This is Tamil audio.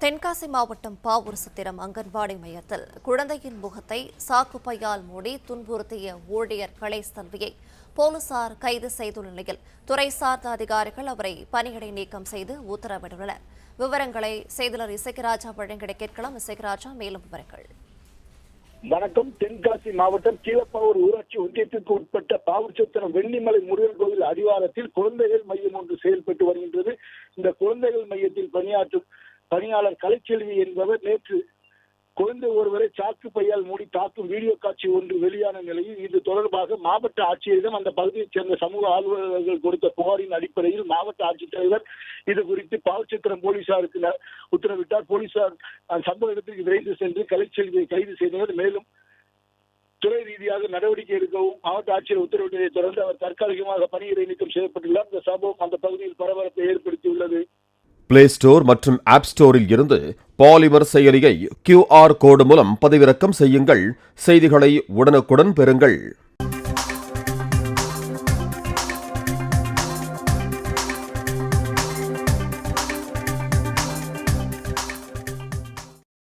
தென்காசி மாவட்டம் பாவூர் சத்திரம் அங்கன்வாடி மையத்தில் குழந்தையின் முகத்தை சாக்குப்பையால் மூடி துன்புறுத்திய ஊழியர் கலைசெல்வியை போலீசார் கைது செய்துள்ள நிலையில் துறை சார்ந்த அதிகாரிகள் அவரை பணியிடை நீக்கம் செய்து உத்தரவிட்டுள்ளனர். விவரங்களை செய்தியாளர் இசைராஜா வழங்கிட கேட்கலாம். இசைராஜா, மேலும் விவரங்கள். வணக்கம். தென்காசி மாவட்டம் கீழப்பாவூர் ஊராட்சி ஒன்றியத்திற்கு உட்பட்ட பாவூர் சத்திரம் வெள்ளிமலை முருகன் கோவில் அடிவாரத்தில் குழந்தைகள் மையம் ஒன்று செயல்பட்டு வருகின்றது. இந்த குழந்தைகள் மையத்தில் பணியாற்றும் பணியாளர் கலைச்செல்வி என்பவர் நேற்று குழந்தை ஒருவரை சாக்கு பையால் மூடி தாக்கும் வீடியோ காட்சி ஒன்று வெளியான நிலையில் இது தொடர்பாக மாவட்ட ஆட்சியரிடம் அந்த பகுதியைச் சேர்ந்த சமூக ஆர்வலர்கள் கொடுத்த புகாரின் அடிப்படையில் மாவட்ட ஆட்சித்தலைவர் இது குறித்து பாவச்சத்திரம் போலீசாருக்கு உத்தரவிட்டார். போலீசார் சம்பவ இடத்திற்கு விரைந்து சென்று கலைச்செல்வியை கைது செய்தனர். மேலும் துறை ரீதியாக நடவடிக்கை எடுக்கவும் மாவட்ட ஆட்சியர் உத்தரவிட்டதை தொடர்ந்து அவர் தற்காலிகமாக பணியிடை நீக்கம் செய்யப்பட்டுள்ளார். இந்த சம்பவம் அந்த பகுதியில் பரபரப்பை ஏற்படுத்தியுள்ளது. பிளே ஸ்டோர் மற்றும் ஆப் ஸ்டோரில் இருந்து பாலிமர் செயலியை QR கோடு மூலம் பதிவிறக்கம் செய்யுங்கள். செய்திகளை உடனுக்குடன் பெறுங்கள்.